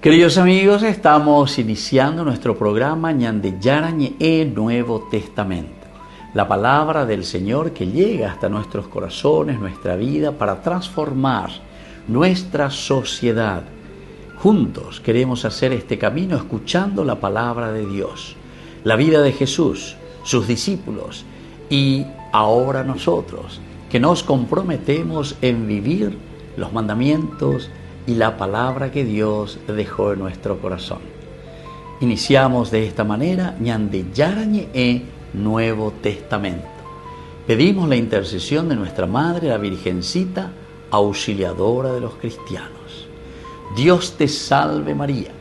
Queridos amigos, estamos iniciando nuestro programa Ñande Yarañe Nuevo Testamento. La palabra del Señor que llega hasta nuestros corazones, nuestra vida, para transformar nuestra sociedad. Juntos queremos hacer este camino escuchando la palabra de Dios, la vida de Jesús, sus discípulos y ahora nosotros, que nos comprometemos en vivir los mandamientos y la palabra que Dios dejó en nuestro corazón. Iniciamos de esta manera Ñande Yarañe Nuevo Testamento. Pedimos la intercesión de nuestra Madre, la Virgencita, auxiliadora de los cristianos. Dios te salve María,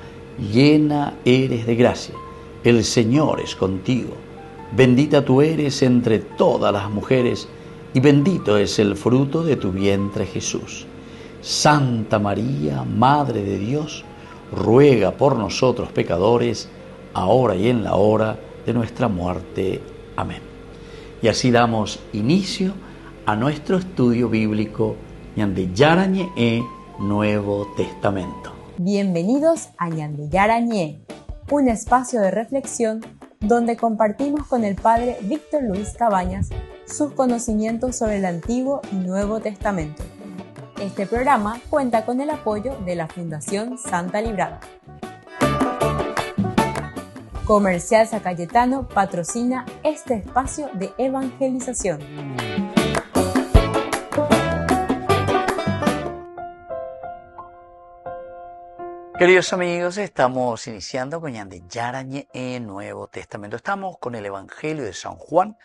llena eres de gracia, el Señor es contigo. Bendita tú eres entre todas las mujeres y bendito es el fruto de tu vientre Jesús. Santa María, Madre de Dios, ruega por nosotros pecadores, ahora y en la hora de nuestra muerte. Amén. Y así damos inicio a nuestro estudio bíblico Ñande Yarañe Nuevo Testamento. Bienvenidos a Ñande Yarañe, un espacio de reflexión donde compartimos con el Padre Víctor Luis Cabañas sus conocimientos sobre el Antiguo y Nuevo Testamento. Este programa cuenta con el apoyo de la Fundación Santa Librada. Comercial San Cayetano patrocina este espacio de evangelización. Queridos amigos, estamos iniciando con Ñande Yarañe Nuevo Testamento. Estamos con el Evangelio de San Juan,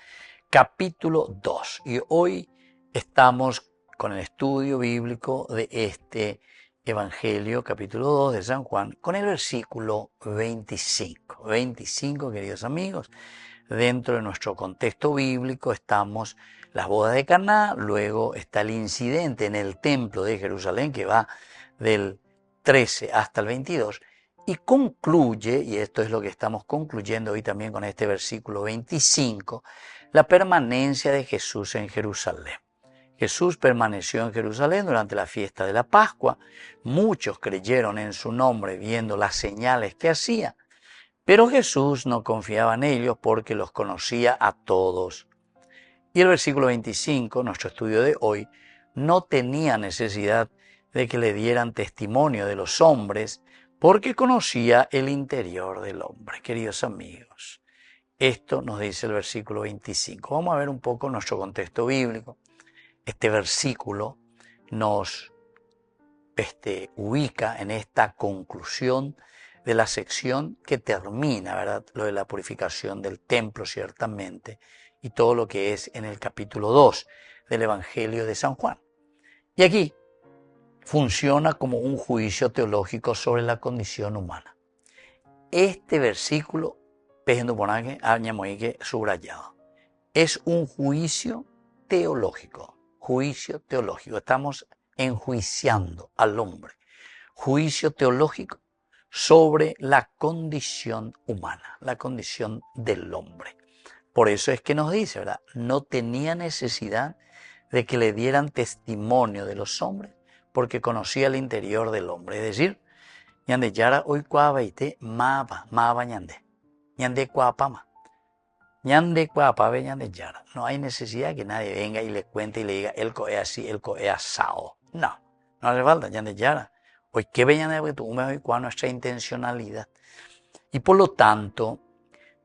capítulo 2. Y hoy estamos con el estudio bíblico de este Evangelio, capítulo 2 de San Juan, con el versículo 25. 25, queridos amigos, dentro de nuestro contexto bíblico estamos las bodas de Caná, luego está el incidente en el templo de Jerusalén que va del 13 hasta el 22 y concluye, y esto es lo que estamos concluyendo hoy también con este versículo 25, la permanencia de Jesús en Jerusalén. Jesús permaneció en Jerusalén durante la fiesta de la Pascua. Muchos creyeron en su nombre viendo las señales que hacía, pero Jesús no confiaba en ellos porque los conocía a todos. Y el versículo 25, nuestro estudio de hoy, no tenía necesidad de que le dieran testimonio de los hombres porque conocía el interior del hombre. Queridos amigos, esto nos dice el versículo 25. Vamos a ver un poco nuestro contexto bíblico. Este versículo nos ubica en esta conclusión de la sección que termina, ¿verdad? Lo de la purificación del templo, ciertamente, y todo lo que es en el capítulo 2 del Evangelio de San Juan. Y aquí funciona como un juicio teológico sobre la condición humana. Este versículo, subrayado, es un juicio teológico. Juicio teológico. Estamos enjuiciando al hombre. Juicio teológico sobre la condición humana, la condición del hombre. Por eso es que nos dice, ¿verdad? No tenía necesidad de que le dieran testimonio de los hombres porque conocía el interior del hombre. Es decir, ñande yara hoy cuabaite maba ñande. Ñande cuapama. Ñande cuapabe ñande yara. No hay necesidad que nadie venga y le cuente y le diga el coe así, el coe asado. No hace falta, ñande yara. Hoy que ve ñande porque tú me hoy cuál nuestra intencionalidad. Y por lo tanto,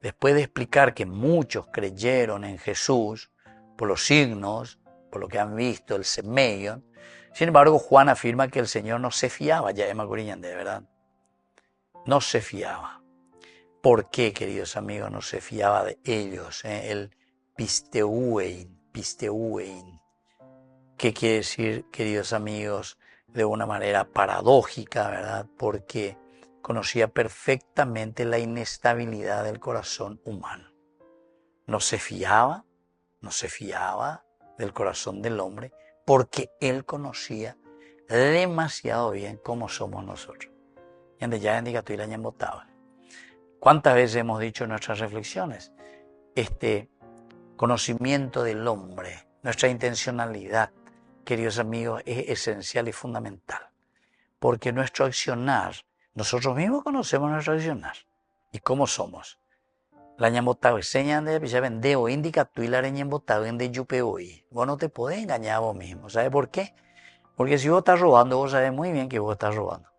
después de explicar que muchos creyeron en Jesús por los signos, por lo que han visto, el semeyon, sin embargo, Juan afirma que el Señor no se fiaba, ya de verdad. No se fiaba. ¿Por qué, queridos amigos, no se fiaba de ellos? El pisteuein. ¿Qué quiere decir, queridos amigos, de una manera paradójica, ¿verdad? Porque conocía perfectamente la inestabilidad del corazón humano. No se fiaba del corazón del hombre porque él conocía demasiado bien cómo somos nosotros. ¿Cuántas veces hemos dicho en nuestras reflexiones? Este conocimiento del hombre, nuestra intencionalidad, queridos amigos, es esencial y fundamental. Porque nuestro accionar Nosotros mismos conocemos nuestro accionar y cómo somos. La ñambotao enseñan de pichaben de o indica tu y la ñambotao en de yupe hoy. Vos no te podés engañar a vos mismo. ¿Sabes por qué? Porque si vos estás robando, vos sabés muy bien que vos estás robando.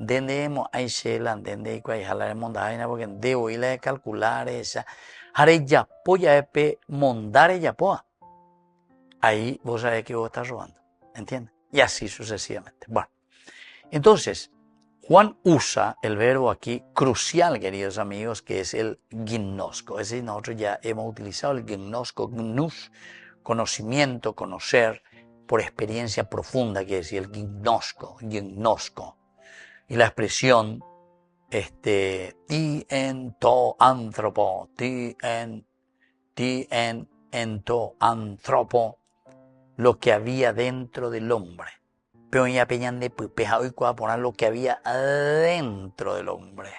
Dende hay shelan, dende hay jalar mondaina, porque de hoy la de calcular esa. Hare ya poya epe mondare ya poa. Ahí vos sabés que vos estás robando. ¿Entiendes? Y así sucesivamente. Bueno, entonces, Juan usa el verbo aquí crucial, queridos amigos, que es el gimnosco. Es decir, nosotros ya hemos utilizado el gimnosco, gnus, conocimiento, conocer, por experiencia profunda, que es el gimnosco. Y la expresión, ti en to antropo, ti en to antropo, lo que había dentro del hombre. Pero ya peñan de pejado y poner lo que había adentro del hombre.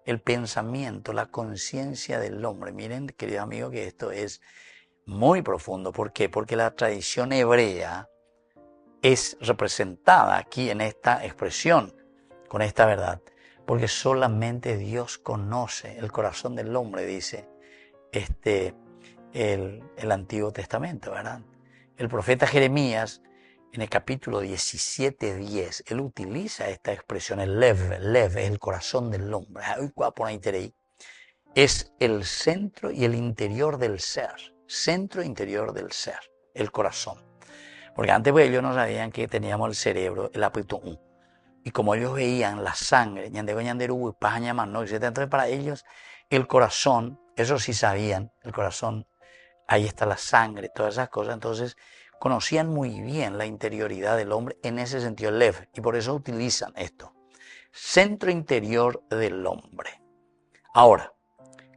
El pensamiento, la conciencia del hombre. Miren, queridos amigos, que esto es muy profundo. ¿Por qué? Porque la tradición hebrea es representada aquí en esta expresión, con esta verdad. Porque solamente Dios conoce el corazón del hombre, dice el Antiguo Testamento, ¿verdad? El profeta Jeremías, en el capítulo 17:10, él utiliza esta expresión, el lev es el corazón del hombre. Es el centro y el interior del ser, el corazón. Porque antes pues, ellos no sabían que teníamos el cerebro, el apetito. Y como ellos veían la sangre, entonces para ellos el corazón, eso sí sabían, el corazón, ahí está la sangre, todas esas cosas, entonces conocían muy bien la interioridad del hombre en ese sentido, el lev, y por eso utilizan esto. Centro interior del hombre. Ahora,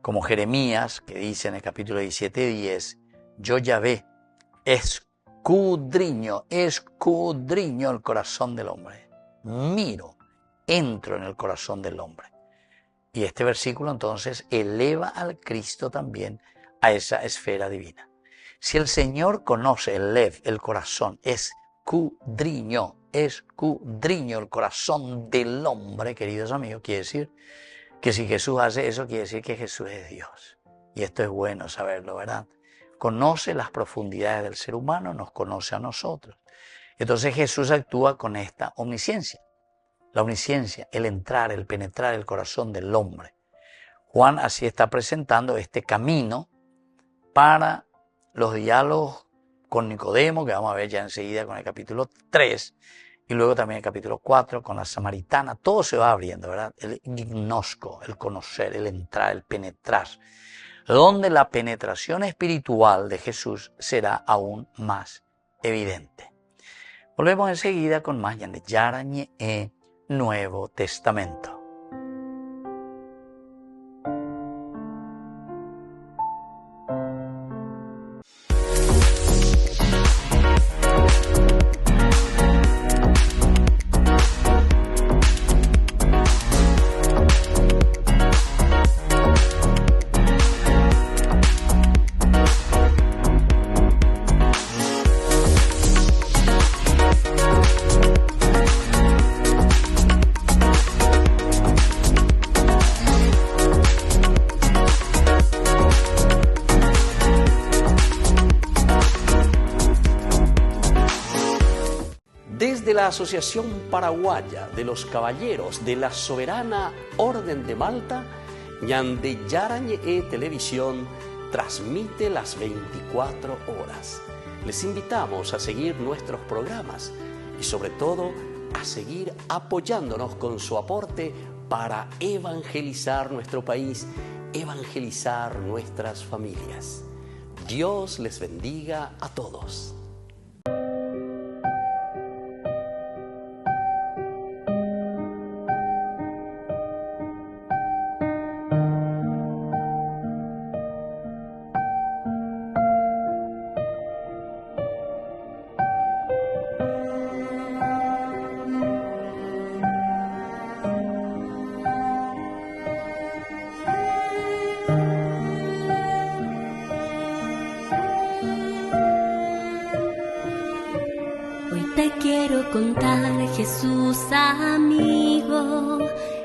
como Jeremías, que dice en el capítulo 17:10, yo Yahvé escudriño el corazón del hombre. Miro, entro en el corazón del hombre. Y este versículo entonces eleva al Cristo también a esa esfera divina. Si el Señor conoce el lev, el corazón, escudriño el corazón del hombre, queridos amigos, quiere decir que si Jesús hace eso, quiere decir que Jesús es Dios. Y esto es bueno saberlo, ¿verdad? Conoce las profundidades del ser humano, nos conoce a nosotros. Entonces Jesús actúa con esta omnisciencia. La omnisciencia, el entrar, el penetrar el corazón del hombre. Juan así está presentando este camino para los diálogos con Nicodemo, que vamos a ver ya enseguida con el capítulo 3, y luego también el capítulo 4 con la samaritana. Todo se va abriendo, ¿verdad? El gnosco, el conocer, el entrar, el penetrar, donde la penetración espiritual de Jesús será aún más evidente. Volvemos enseguida con más de Yarañe Nuevo Testamento. Desde la Asociación Paraguaya de los Caballeros de la Soberana Orden de Malta, Ñande Yarañe Televisión transmite las 24 horas. Les invitamos a seguir nuestros programas y sobre todo a seguir apoyándonos con su aporte para evangelizar nuestro país, evangelizar nuestras familias. Dios les bendiga a todos. Te quiero contar, Jesús amigo,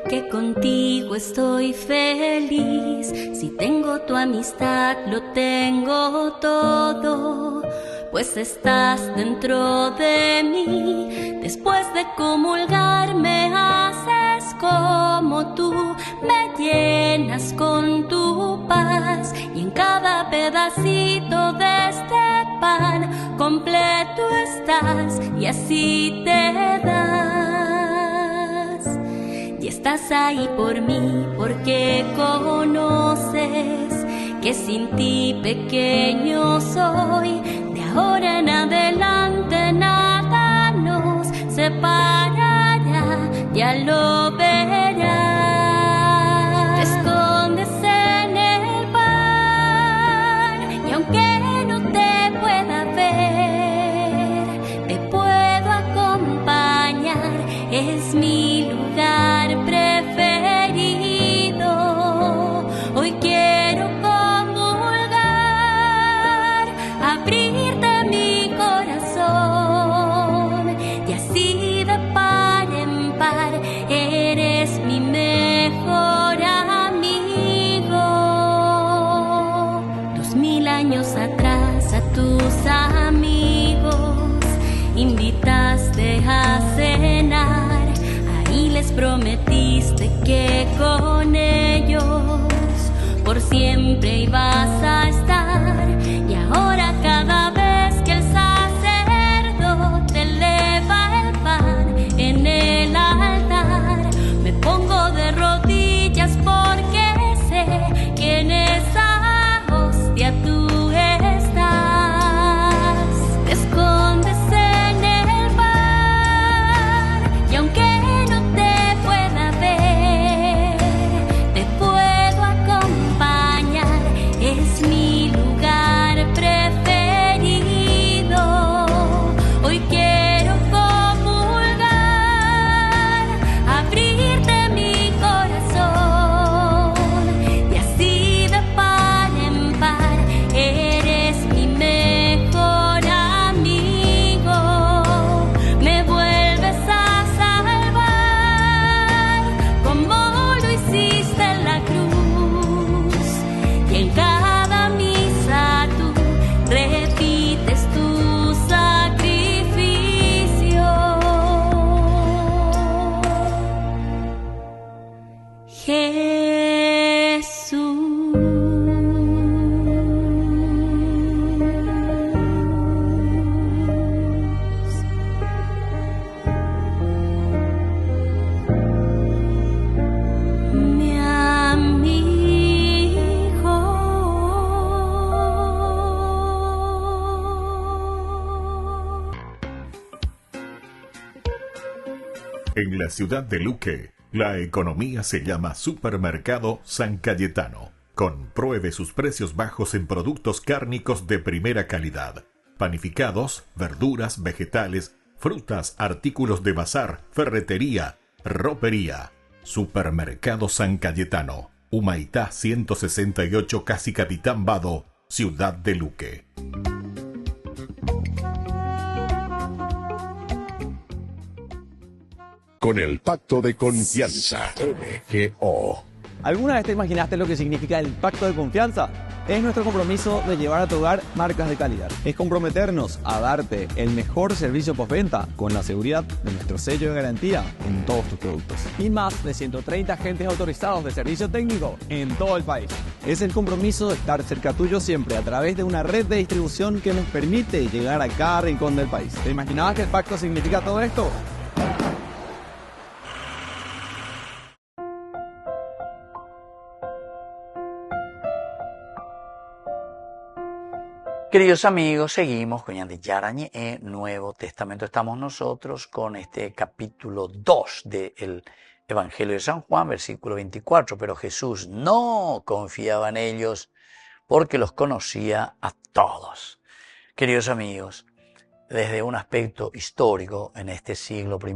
que contigo estoy feliz. Si tengo tu amistad, lo tengo todo, pues estás dentro de mí. Después de comulgar me haces como tú, me llenas con tu paz, y en cada pedacito de este pan completo estás, y así te das. Y estás ahí por mí porque conoces que sin ti pequeño soy. De ahora en adelante nada nos separará, ya lo verás. Te escondes en el pan, y aunque no te pueda ver, te puedo acompañar. Es mi lugar preferido. Hoy quiero comulgar, abrirte mi corazón, y así de par en par eres mi mejor amigo. 2000 años atrás a tus amigos invitaste a cenar, ahí les prometiste que con ellos por siempre ibas a estar. Y ahora cada vez que el sacerdote eleva el pan en el altar, me pongo de rodillas porque sé que en esa hostia tú estás. Te escondes en el pan, y aunque no te pueda ver, te puedo acompañar. Es mi lugar preferido. Hoy quiero comulgar, abrirte mi corazón, y así de par en par eres mi mejor amigo. Me vuelves a salvar como lo hiciste en la cruz, y en cada misa tú repites tu sacrificio. Jesús. Mi amigo. En la ciudad de Luque, la economía se llama Supermercado San Cayetano. Compruebe sus precios bajos en productos cárnicos de primera calidad. Panificados, verduras, vegetales, frutas, artículos de bazar, ferretería, ropería. Supermercado San Cayetano. Humaitá 168, casi Capitán Vado, ciudad de Luque. Con el Pacto de Confianza, MGO. ¿Alguna vez te imaginaste lo que significa el pacto de confianza? Es nuestro compromiso de llevar a tu hogar marcas de calidad. Es comprometernos a darte el mejor servicio postventa con la seguridad de nuestro sello de garantía en todos tus productos. Y más de 130 agentes autorizados de servicio técnico en todo el país. Es el compromiso de estar cerca tuyo siempre a través de una red de distribución que nos permite llegar a cada rincón del país. ¿Te imaginabas que el pacto significa todo esto? Queridos amigos, seguimos con Ñande Yarañe en Nuevo Testamento. Estamos nosotros con este capítulo 2 del Evangelio de San Juan, versículo 24. Pero Jesús no confiaba en ellos porque los conocía a todos. Queridos amigos, desde un aspecto histórico, en este siglo I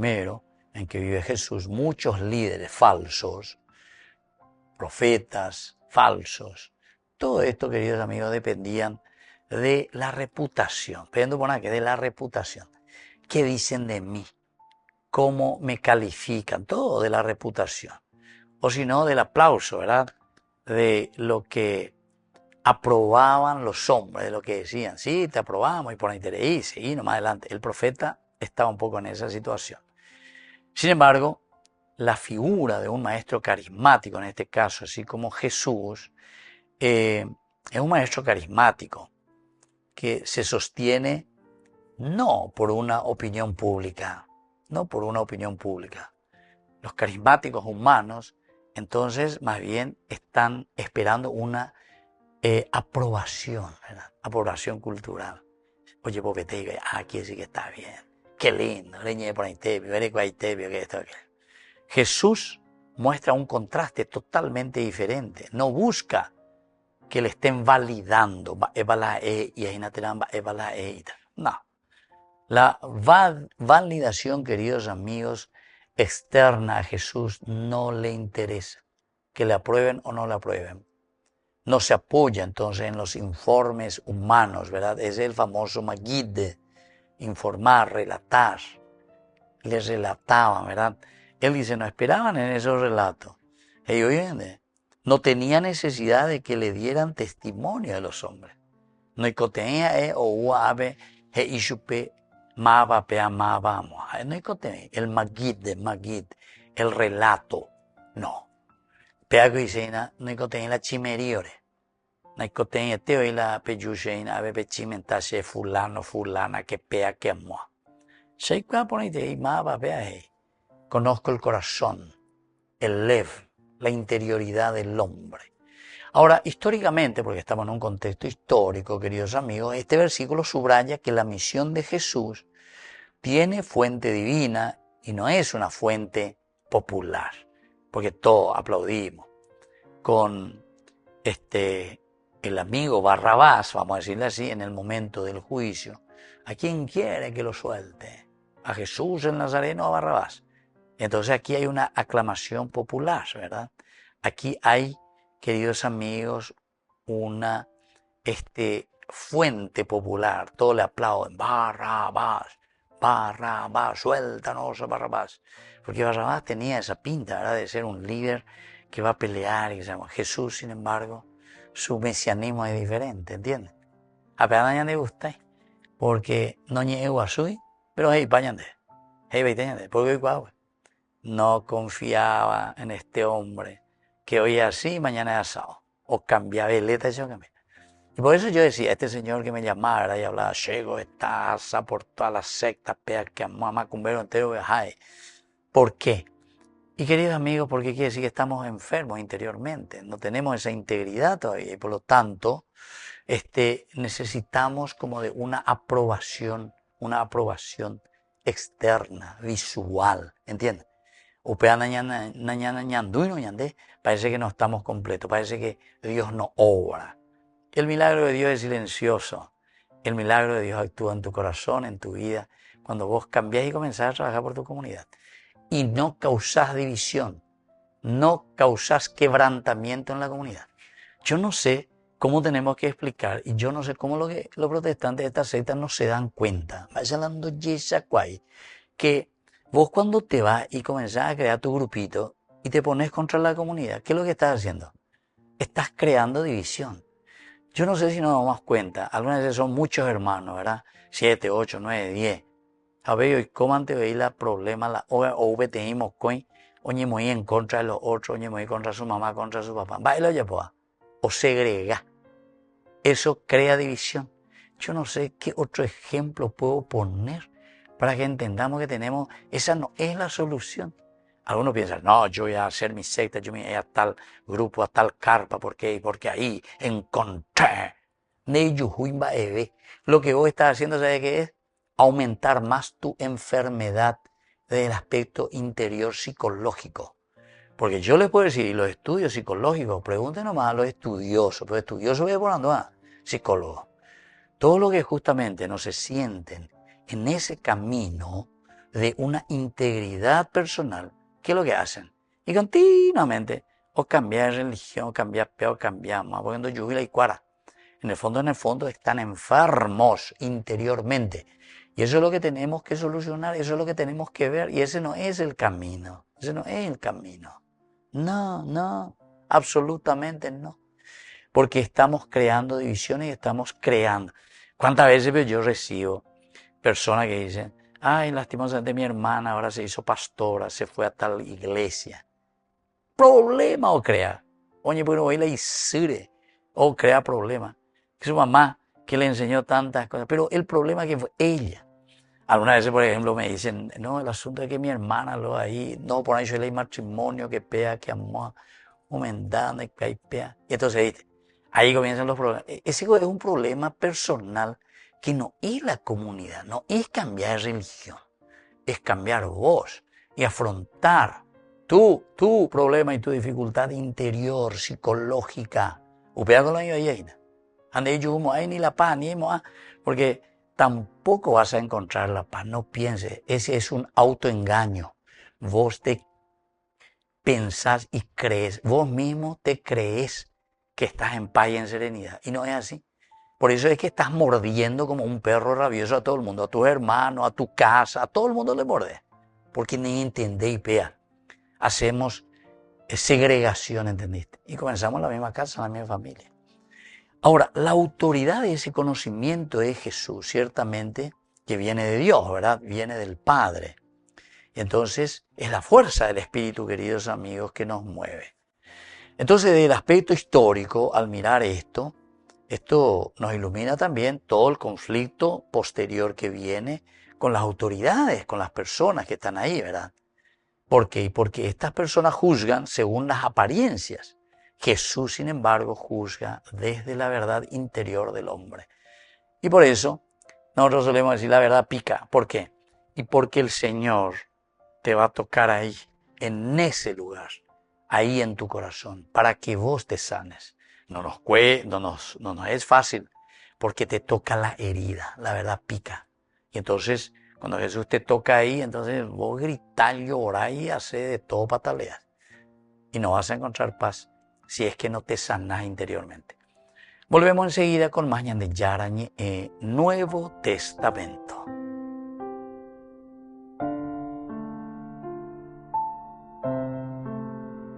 en que vive Jesús, muchos líderes falsos, profetas falsos, todo esto, queridos amigos, dependían de la reputación. Depende de la reputación. ¿Qué dicen de mí? ¿Cómo me califican? Todo de la reputación. o si no del aplauso, ¿verdad? De lo que aprobaban los hombres, de lo que decían, sí, te aprobamos y por interés, y seguimos más adelante. El profeta estaba un poco en esa situación. Sin embargo, la figura de un maestro carismático, en este caso, así como Jesús, es un maestro carismático que se sostiene no por una opinión pública, no por una opinión pública. Los carismáticos humanos, entonces, más bien están esperando una aprobación, ¿verdad? Aprobación cultural. Oye, porque te diga, aquí sí que está bien. Qué lindo, leñe por ahí tebio, que esto, que. Jesús muestra un contraste totalmente diferente. No busca que le estén validando. No. La validación, queridos amigos, externa a Jesús no le interesa. Que le aprueben o no le aprueben. No se apoya entonces en los informes humanos, ¿verdad? Es el famoso Magid, informar, relatar. Les relataban, ¿verdad? Él dice, no esperaban en esos relatos. Ellos no tenía necesidad de que le dieran testimonio de los hombres. No tenía el Magid, el relato, no. Pero no tenía la chimeriore. No tenía teo y la peyucheina, ave pechimentase fulano, fulana, que pea que amó. Se ponete y maba pea. Conozco el corazón, el lev, la interioridad del hombre. Ahora, históricamente, porque estamos en un contexto histórico, queridos amigos, este versículo subraya que la misión de Jesús tiene fuente divina y no es una fuente popular, porque todos aplaudimos. Con el amigo Barrabás, vamos a decirle así, en el momento del juicio, ¿a quién quiere que lo suelte? ¿A Jesús el Nazareno o a Barrabás? Entonces aquí hay una aclamación popular, ¿verdad? Aquí hay, queridos amigos, una fuente popular. Todos le aplauden. Barrabás, Barrabás, suéltanos a Barrabás. Porque Barrabás tenía esa pinta, ¿verdad? De ser un líder que va a pelear. Y Jesús, sin embargo, su mesianismo es diferente, ¿entiendes? A pedaña le gusta, porque no niego a suy, pero hey, pañande. Hey, veiteñande, porque igual. No confiaba en este hombre que hoy es así, mañana es asado. O cambiaba el letra y yo cambiaba. Y por eso yo decía, este señor que me llamara y hablaba, llego, está asa por todas las sectas, pea que mamá cumbero entero, ay. ¿Por qué? Y queridos amigos, porque quiere decir que estamos enfermos interiormente, no tenemos esa integridad todavía y por lo tanto necesitamos como de una aprobación externa, visual, ¿entiendes? Parece que no estamos completos, parece que Dios no obra. El milagro de Dios es silencioso. El milagro de Dios actúa en tu corazón, en tu vida, cuando vos cambiás y comenzás a trabajar por tu comunidad. Y no causás división, no causás quebrantamiento en la comunidad. Yo no sé cómo tenemos que explicar, y yo no sé cómo los protestantes de esta secta no se dan cuenta. Que vos cuando te vas y comenzás a crear tu grupito y te pones contra la comunidad, ¿qué es lo que estás haciendo? Estás creando división. Yo no sé si nos damos cuenta, algunas veces son muchos hermanos, ¿verdad? 7, 8, 9, 10. A ver, hoy cómo antes veis la problema, la o tenemos coin, oye muy en contra de los otros, oye muy contra su mamá, contra su papá. Baila ya pues, o segrega. Eso crea división. Yo no sé qué otro ejemplo puedo poner para que entendamos que tenemos, esa no es la solución. Algunos piensan, no, yo voy a hacer mi secta, yo voy a ir a tal grupo, a tal carpa, ¿por qué? Porque ahí encontré. Lo que vos estás haciendo, ¿sabes qué es? Aumentar más tu enfermedad desde el aspecto interior psicológico. Porque yo les puedo decir, y los estudios psicológicos, pregunten nomás a los estudiosos, pero estudiosos voy hablando a psicólogos. Todo lo que justamente no se sienten en ese camino de una integridad personal, ¿qué es lo que hacen? Y continuamente, o cambiar religión, o cambiar peo, cambiar más, poniendo lluvia y cuara. En el fondo están enfermos interiormente. Y eso es lo que tenemos que solucionar, eso es lo que tenemos que ver, y ese no es el camino, ese no es el camino. No, absolutamente no. Porque estamos creando divisiones y estamos creando. ¿Cuántas veces yo recibo personas que dicen, ay, lastimosamente mi hermana ahora se hizo pastora, se fue a tal iglesia? Problema o crea. Oye, bueno, hoy la hicire o crea problema. Su mamá que le enseñó tantas cosas, pero el problema que fue ella. Algunas veces, por ejemplo, me dicen, no, el asunto es que mi hermana lo ahí, no, por ahí yo leí matrimonio, que pea, que amó, humedad, que hay pea. Y entonces, ¿viste? Ahí comienzan los problemas. Ese es un problema personal que no es la comunidad, no es cambiar de religión, es cambiar vos y afrontar tu problema y tu dificultad interior, psicológica. Upea con la yoyena. Ande yo ahí ni la paz, ni porque tampoco vas a encontrar la paz, no pienses, ese es un autoengaño. Vos te pensás y crees, vos mismo te crees que estás en paz y en serenidad, y no es así. Por eso es que estás mordiendo como un perro rabioso a todo el mundo, a tus hermanos, a tu casa, a todo el mundo le mordes, porque ni entendéis, pea. Hacemos segregación, ¿entendiste? Y comenzamos en la misma casa, en la misma familia. Ahora, la autoridad de ese conocimiento es Jesús, ciertamente, que viene de Dios, ¿verdad? Viene del Padre. Y entonces es la fuerza del Espíritu, queridos amigos, que nos mueve. Entonces, desde el aspecto histórico, al mirar esto nos ilumina también todo el conflicto posterior que viene con las autoridades, con las personas que están ahí, ¿verdad? ¿Por qué? Porque estas personas juzgan según las apariencias. Jesús, sin embargo, juzga desde la verdad interior del hombre. Y por eso, nosotros solemos decir la verdad pica. ¿Por qué? Y porque el Señor te va a tocar ahí, en ese lugar, ahí en tu corazón, para que vos te sanes. No nos es fácil, porque te toca la herida, la verdad pica. Y entonces, cuando Jesús te toca ahí, entonces vos gritás, llorás y haces de todo pataleas. Y no vas a encontrar paz si es que no te sanás interiormente. Volvemos enseguida con más Ñan de Yarañe, Nuevo Testamento.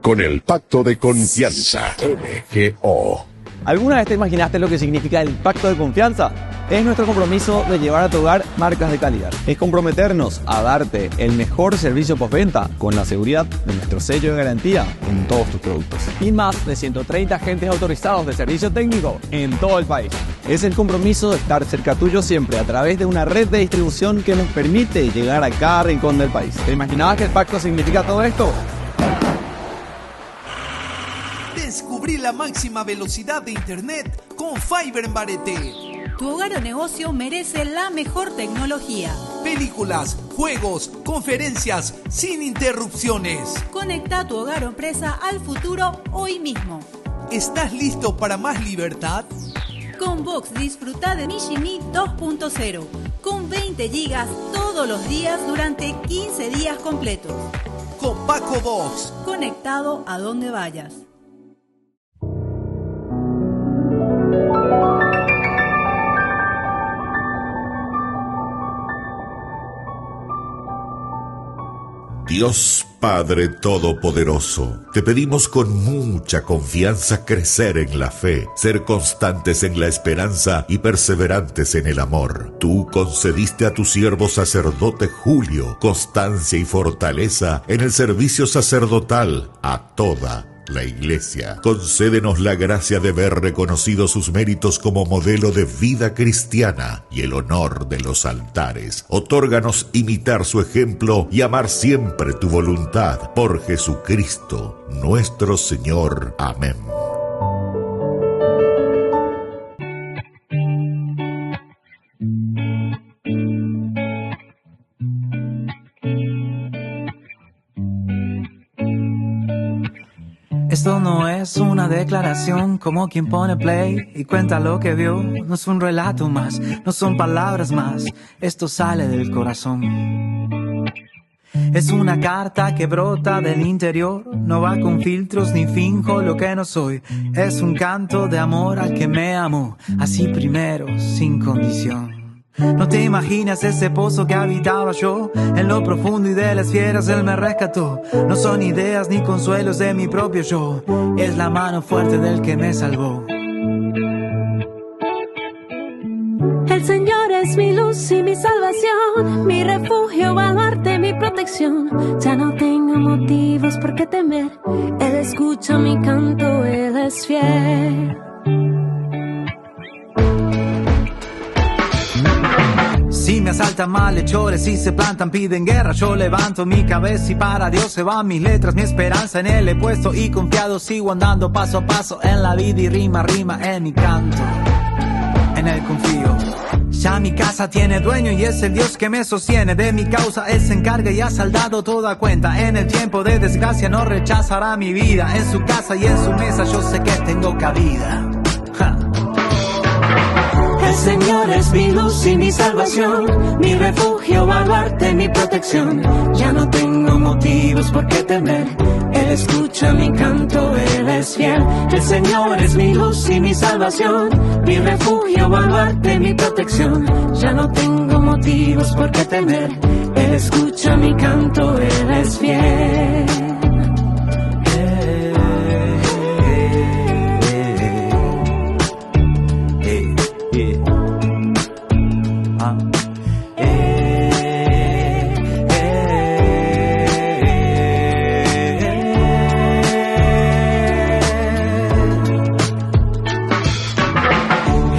Con el pacto de confianza, MGO. ¿Alguna vez te imaginaste lo que significa el pacto de confianza? Es nuestro compromiso de llevar a tu hogar marcas de calidad. Es comprometernos a darte el mejor servicio postventa con la seguridad de nuestro sello de garantía en todos tus productos. Y más de 130 agentes autorizados de servicio técnico en todo el país. Es el compromiso de estar cerca tuyo siempre a través de una red de distribución que nos permite llegar a cada rincón del país. ¿Te imaginabas que el pacto significa todo esto? Descubrí la máxima velocidad de internet con Fiber en Barete. Tu hogar o negocio merece la mejor tecnología. Películas, juegos, conferencias, sin interrupciones. Conecta tu hogar o empresa al futuro hoy mismo. ¿Estás listo para más libertad? Con Vox disfruta de Mishimi 2.0 con 20 gigas todos los días durante 15 días completos. Con Paco Vox. Conectado a donde vayas. Dios Padre Todopoderoso, te pedimos con mucha confianza crecer en la fe, ser constantes en la esperanza y perseverantes en el amor. Tú concediste a tu siervo sacerdote Julio constancia y fortaleza en el servicio sacerdotal a toda la Iglesia. Concédenos la gracia de ver reconocidos sus méritos como modelo de vida cristiana y el honor de los altares. Otórganos imitar su ejemplo y amar siempre tu voluntad. Por Jesucristo, nuestro Señor. Amén. Esto no es una declaración como quien pone play y cuenta lo que vio. No es un relato más, no son palabras más. Esto sale del corazón. Es una carta que brota del interior. No va con filtros ni finjo lo que no soy. Es un canto de amor al que me amó, así primero, sin condición. No te imaginas ese pozo que habitaba yo. En lo profundo y de las fieras él me rescató. No son ideas ni consuelos de mi propio yo. Es la mano fuerte del que me salvó. El Señor es mi luz y mi salvación, mi refugio, baluarte, mi protección. Ya no tengo motivos por qué temer. Él escucha mi canto, Él es fiel. Si me asaltan malhechores y se plantan, piden guerra, yo levanto mi cabeza y para Dios se van mis letras. Mi esperanza en Él he puesto y confiado sigo andando paso a paso en la vida y rima a rima en mi canto. En Él confío. Ya mi casa tiene dueño y es el Dios que me sostiene. De mi causa Él se encarga y ha saldado toda cuenta. En el tiempo de desgracia no rechazará mi vida. En su casa y en su mesa yo sé que tengo cabida. Ja. El Señor es mi luz y mi salvación, mi refugio, baluarte, mi protección. Ya no tengo motivos por qué temer. Él escucha mi canto, Él es fiel. El Señor es mi luz y mi salvación, mi refugio, baluarte, mi protección. Ya no tengo motivos por qué temer. Él escucha mi canto, Él es fiel.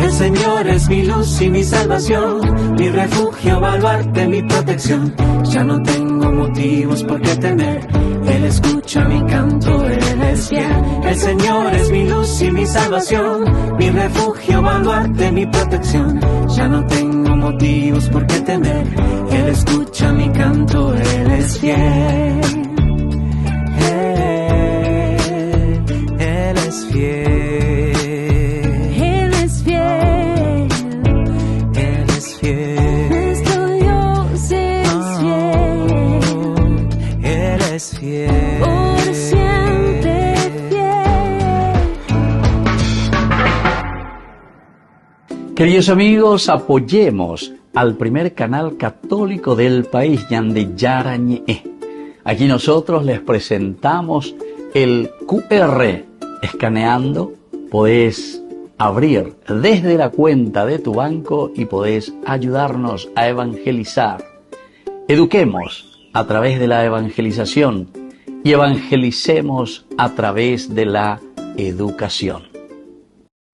El Señor es mi luz y mi salvación, mi refugio, baluarte, mi protección. Ya no tengo motivos por qué temer. Él escucha mi canto, Él es fiel. El Señor es mi luz y mi salvación, mi refugio, baluarte, mi protección. Ya no tengo motivos por qué temer. Él escucha mi canto, Él es fiel. Él es fiel. Por siempre fiel. Queridos amigos, apoyemos al primer canal católico del país, Ñande Yarañe. Aquí nosotros les presentamos el QR. Escaneando podés abrir desde la cuenta de tu banco y podés ayudarnos a evangelizar. Eduquemos a través de la evangelización y evangelicemos a través de la educación.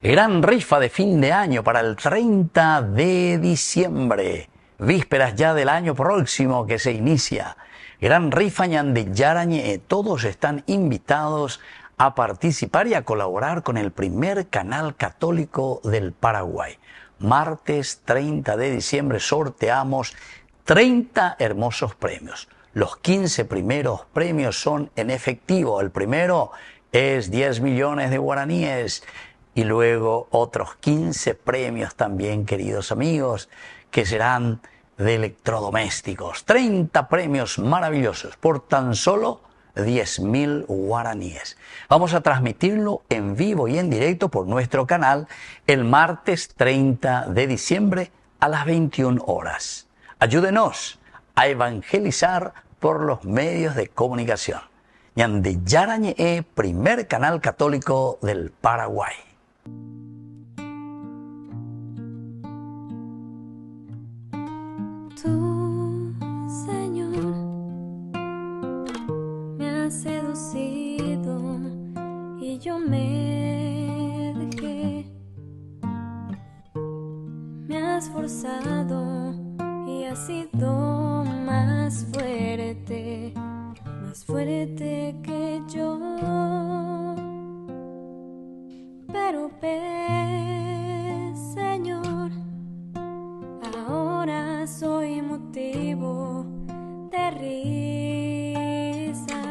Gran rifa de fin de año para el 30 de diciembre, vísperas ya del año próximo que se inicia. Gran rifa Ñande Yarañe, todos están invitados a participar y a colaborar con el primer canal católico del Paraguay. Martes 30 de diciembre sorteamos 30 hermosos premios. Los 15 primeros premios son en efectivo. El primero es 10 millones de guaraníes y luego otros 15 premios también, queridos amigos, que serán de electrodomésticos. 30 premios maravillosos por tan solo 10.000 guaraníes. Vamos a transmitirlo en vivo y en directo por nuestro canal el martes 30 de diciembre a las 21 horas. Ayúdenos a evangelizar por los medios de comunicación. Ñande Yarañe, primer canal católico del Paraguay. Tú, Señor, me has seducido y yo me dejé. Me has forzado y has sido más fuerte que yo. Pero ve, Señor, ahora soy motivo de risa.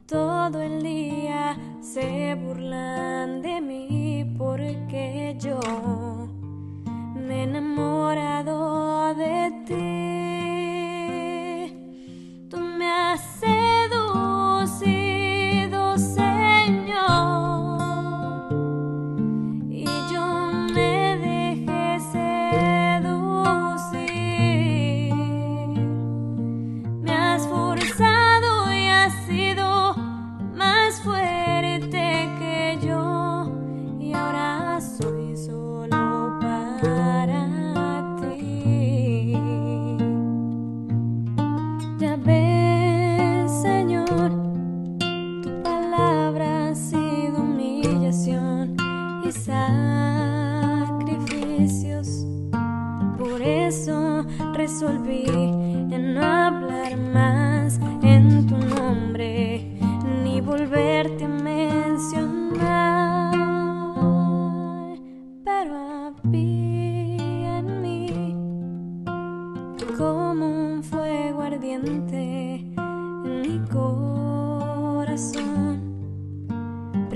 Todo el día se burlan de mí porque yo me he enamorado de ti. Tú me has seducido, Señor, y yo me dejé seducir.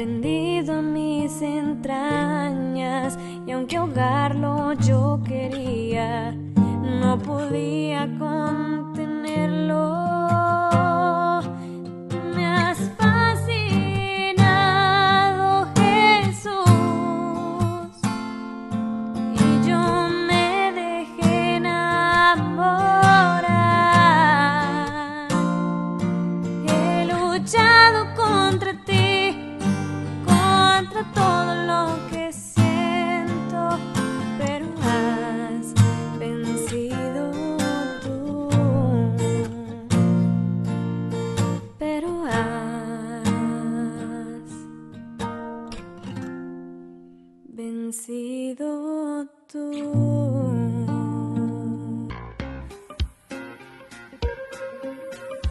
prendido en mis entrañas, y aunque ahogarlo yo quería, no podía contenerlo. Me has fascinado, Jesús, y yo me dejé enamorar. He luchado contra ti, contra todo lo que siento, pero has vencido tú. Pero has vencido tú.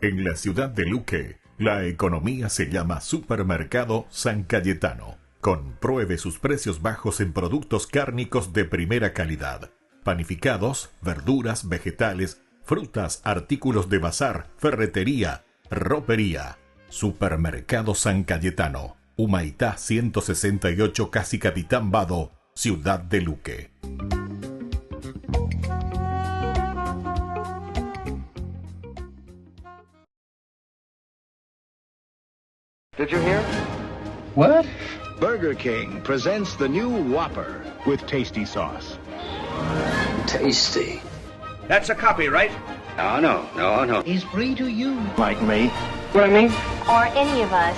En la ciudad de Luque, la economía se llama Supermercado San Cayetano. Compruebe sus precios bajos en productos cárnicos de primera calidad. Panificados, verduras, vegetales, frutas, artículos de bazar, ferretería, ropería. Supermercado San Cayetano. Humaitá 168, Casi Capitán Vado, ciudad de Luque. Did you hear? What? Burger King presents the new Whopper with tasty sauce. Tasty. That's a copyright. No. He's free to use. Like me. What I mean? Or any of us.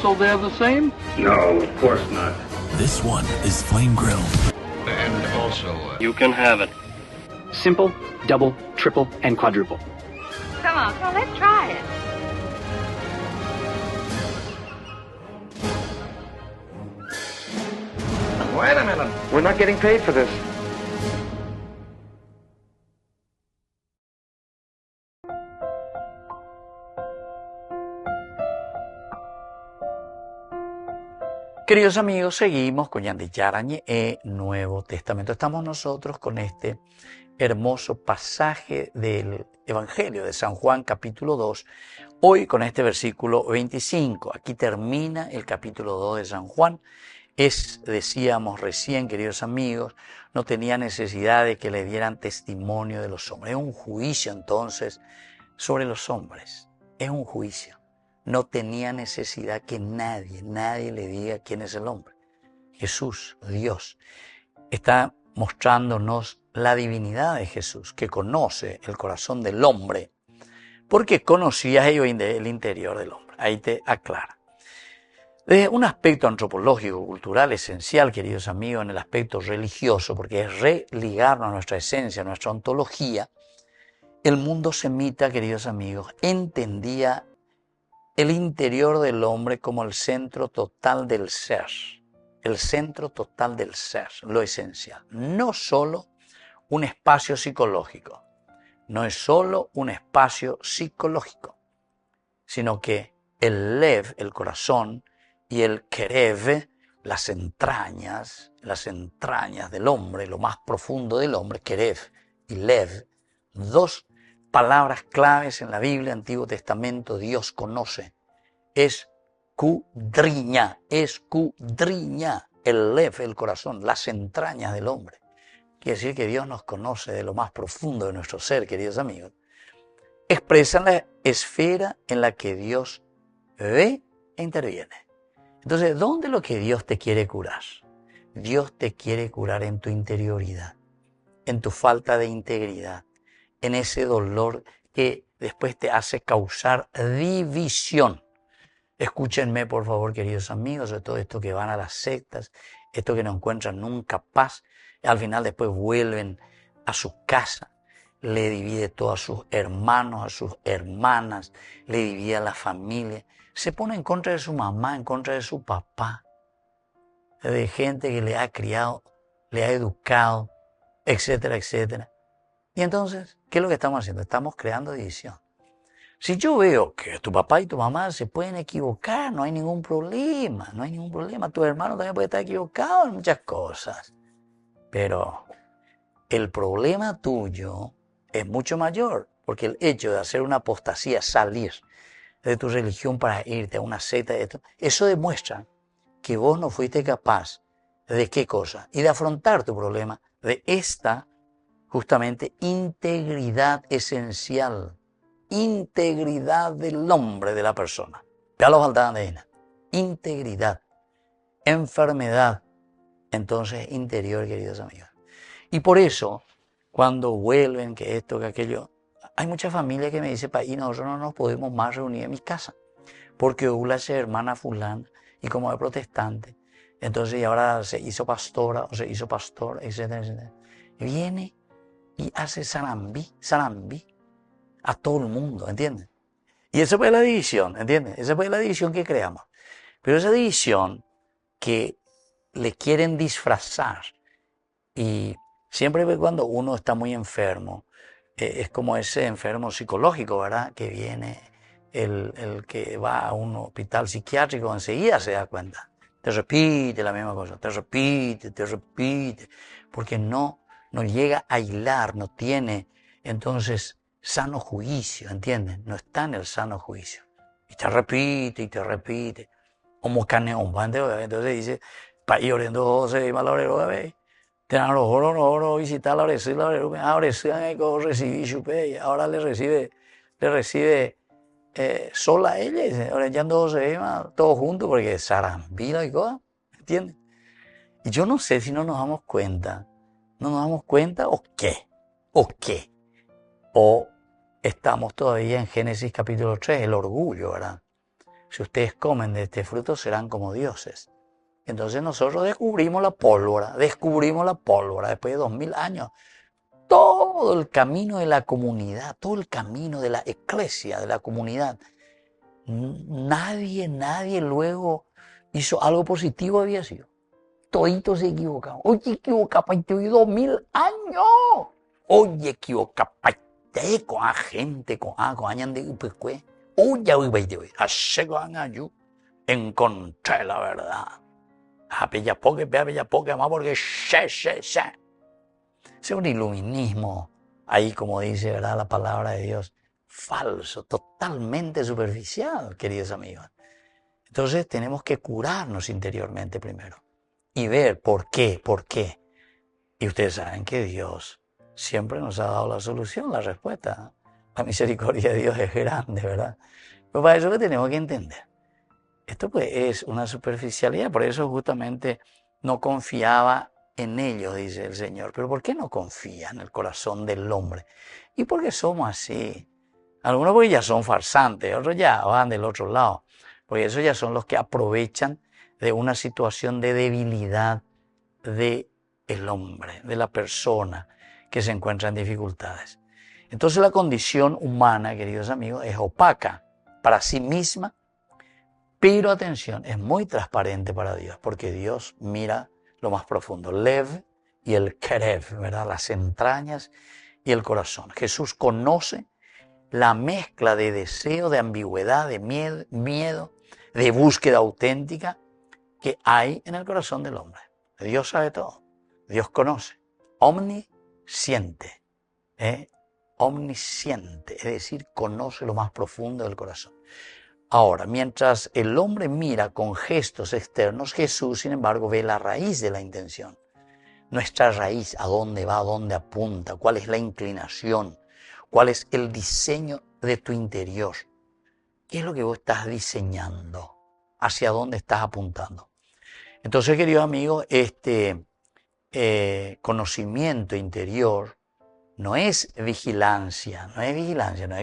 So they're the same? No, of course not. This one is flame grilled. And also, You can have it. Simple, double, triple, and quadruple. Come on, let's try it. Wait a minute. We're not getting paid for this. Queridos amigos, seguimos con Ñande Yarañe Nuevo Testamento. Estamos nosotros con este hermoso pasaje del Evangelio de San Juan, capítulo 2, hoy con este versículo 25. Aquí termina el capítulo 2 de San Juan. Decíamos recién, queridos amigos, no tenía necesidad de que le dieran testimonio de los hombres. Es un juicio entonces sobre los hombres. Es un juicio. No tenía necesidad que nadie le diga quién es el hombre. Jesús, Dios, está mostrándonos la divinidad de Jesús, que conoce el corazón del hombre, porque conocía el interior del hombre. Ahí te aclara. Desde un aspecto antropológico, cultural, esencial, queridos amigos, en el aspecto religioso, porque es religarnos a nuestra esencia, a nuestra ontología, el mundo semita, queridos amigos, entendía el interior del hombre como el centro total del ser. El centro total del ser, lo esencial. No solo un espacio psicológico, no es solo un espacio psicológico, sino que el lev, el corazón, y el kerev, las entrañas del hombre, lo más profundo del hombre, kerev y lev, dos palabras claves en la Biblia, Antiguo Testamento, Dios conoce. Escudriña, el lev, el corazón, las entrañas del hombre. Quiere decir que Dios nos conoce de lo más profundo de nuestro ser, queridos amigos. Expresan la esfera en la que Dios ve e interviene. Entonces, ¿dónde es lo que Dios te quiere curar? Dios te quiere curar en tu interioridad, en tu falta de integridad, en ese dolor que después te hace causar división. Escúchenme, por favor, queridos amigos, de todo esto que van a las sectas, esto que no encuentran nunca paz, y al final después vuelven a su casa, le divide todo a sus hermanos, a sus hermanas, le divide a la familia, se pone en contra de su mamá, en contra de su papá, de gente que le ha criado, le ha educado, etcétera, etcétera. Y entonces, ¿qué es lo que estamos haciendo? Estamos creando división. Si yo veo que tu papá y tu mamá se pueden equivocar, no hay ningún problema, Tu hermano también puede estar equivocado en muchas cosas. Pero el problema tuyo es mucho mayor, Porque el hecho de hacer una apostasía, salir de tu religión para irte a una secta, eso demuestra que vos no fuiste capaz de qué cosa, y de afrontar tu problema, de esta justamente integridad esencial, integridad del hombre, de la persona. Ya lo faltaban de ahí. Integridad, enfermedad, entonces interior, queridos amigos. Y por eso, cuando vuelven, que esto, que aquello, hay muchas familias que me dicen, y nosotros no nos podemos más reunir en mi casa, porque Ula es hermana fulana, y como es protestante, entonces y ahora se hizo pastora, o se hizo pastor, etcétera, etcétera. Viene y hace sarambí a todo el mundo, ¿entiendes? Y esa fue la división, ¿entiendes? Esa fue la división que creamos. Pero esa división que le quieren disfrazar, y siempre cuando uno está muy enfermo, es como ese enfermo psicológico, ¿verdad? Que viene, el que va a un hospital psiquiátrico, enseguida se da cuenta. Te repite la misma cosa, te repite, porque no llega a hilar, no tiene entonces sano juicio, ¿entiendes? No está en el sano juicio. Y te repite. Como caneón, entonces dice, para ir orando José y Malorero, ¿ves? Tener los oros, visitar la oración, recibir chupe, ahora le recibe sola a ella, dice, orando José, todos juntos, porque es sarambila y cosas, ¿entiendes? Y yo no sé si no nos damos cuenta o qué, o estamos todavía en Génesis capítulo 3, el orgullo, ¿verdad? Si ustedes comen de este fruto serán como dioses. Entonces nosotros descubrimos la pólvora después de 2000 años. Todo el camino de la comunidad, todo el camino de la eclesia, de la comunidad. Nadie luego hizo algo positivo, había sido. Toditos se equivocaban. Oye, equivocaste hoy 2000 años. Oye, equivocaste con la gente, con años de Upecue. Oye, hace con años encontré la verdad. A bella poca, más porque Ese es un iluminismo, ahí como dice, ¿verdad?, la palabra de Dios, falso, totalmente superficial, queridos amigos. Entonces tenemos que curarnos interiormente primero y ver por qué. Y ustedes saben que Dios siempre nos ha dado la solución, la respuesta. La misericordia de Dios es grande, ¿verdad? Pero para eso que tenemos que entender. Esto pues es una superficialidad, por eso justamente no confiaba en ellos, dice el Señor. Pero ¿por qué no confía en el corazón del hombre? Y porque somos así. Algunos porque ya son farsantes, otros ya van del otro lado. Porque esos ya son los que aprovechan de una situación de debilidad del hombre, de la persona que se encuentra en dificultades. Entonces la condición humana, queridos amigos, es opaca para sí misma, pero atención, es muy transparente para Dios, porque Dios mira lo más profundo, Lev y el Kerev, ¿verdad? Las entrañas y el corazón. Jesús conoce la mezcla de deseo, de ambigüedad, de miedo, de búsqueda auténtica que hay en el corazón del hombre. Dios sabe todo, Dios conoce, omnisciente, omnisciente, es decir, conoce lo más profundo del corazón. Ahora, mientras el hombre mira con gestos externos, Jesús, sin embargo, ve la raíz de la intención. Nuestra raíz, a dónde va, a dónde apunta, cuál es la inclinación, cuál es el diseño de tu interior. ¿Qué es lo que vos estás diseñando? ¿Hacia dónde estás apuntando? Entonces, queridos amigos, este conocimiento interior no es vigilancia, no es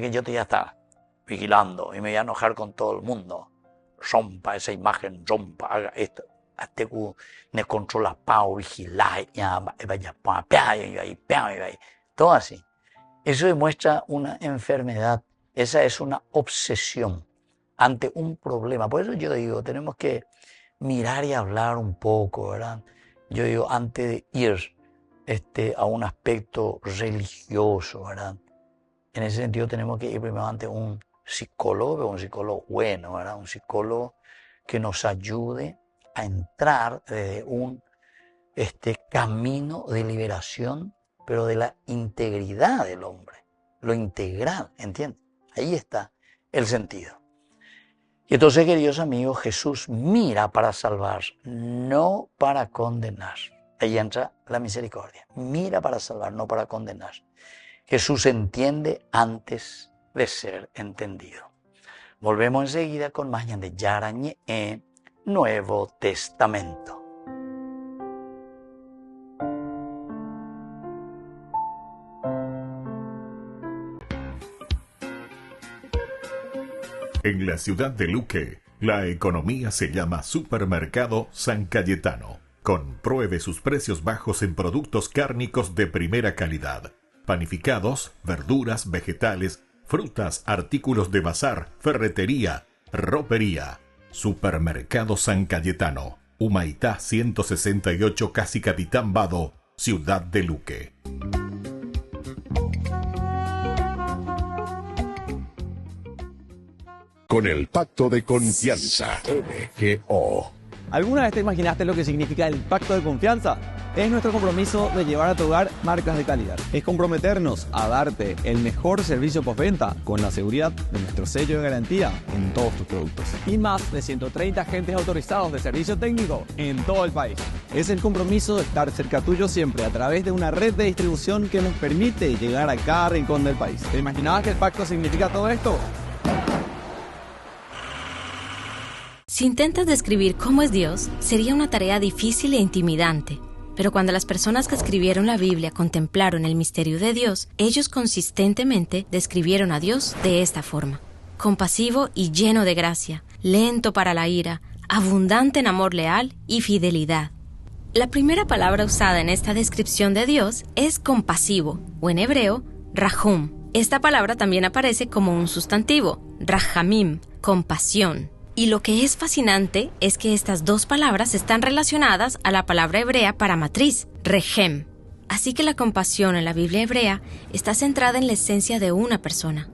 que yo te ya está vigilando y me voy a enojar con todo el mundo. Rompa esa imagen, haga esto. Hasta que me controla pao, vigilar, todo así. Eso demuestra una enfermedad, esa es una obsesión ante un problema. Por eso yo digo, tenemos que mirar y hablar un poco, ¿verdad? Yo digo, antes de ir a un aspecto religioso, ¿verdad? En ese sentido tenemos que ir primero ante un psicólogo bueno, ¿verdad? Un psicólogo que nos ayude a entrar de un camino de liberación, pero de la integridad del hombre. lo integral, ¿entiendes? Ahí está el sentido. Y entonces, queridos amigos, Jesús mira para salvar, no para condenar. Ahí entra la misericordia. Mira para salvar, no para condenar. Jesús entiende antes de ser entendido. Volvemos enseguida con más Ñande Yarañe en Nuevo Testamento. En la ciudad de Luque, la economía se llama Supermercado San Cayetano. Compruebe sus precios bajos en productos cárnicos de primera calidad. Panificados, verduras, vegetales, frutas, artículos de bazar, ferretería, ropería. Supermercado San Cayetano, Humaitá 168, Casi Capitán Vado, ciudad de Luque. Con el Pacto de Confianza, MGO. ¿Alguna vez te imaginaste lo que significa el Pacto de Confianza? Es nuestro compromiso de llevar a tu hogar marcas de calidad. Es comprometernos a darte el mejor servicio postventa con la seguridad de nuestro sello de garantía en todos tus productos. Y más de 130 agentes autorizados de servicio técnico en todo el país. Es el compromiso de estar cerca tuyo siempre a través de una red de distribución que nos permite llegar a cada rincón del país. ¿Te imaginabas que el pacto significa todo esto? Si intentas describir cómo es Dios, sería una tarea difícil e intimidante. Pero cuando las personas que escribieron la Biblia contemplaron el misterio de Dios, ellos consistentemente describieron a Dios de esta forma: compasivo y lleno de gracia, lento para la ira, abundante en amor leal y fidelidad. La primera palabra usada en esta descripción de Dios es compasivo, o en hebreo, rahum. Esta palabra también aparece como un sustantivo, rahamim, compasión. Y lo que es fascinante es que estas dos palabras están relacionadas a la palabra hebrea para matriz, rehem. Así que la compasión en la Biblia hebrea está centrada en la esencia de una persona.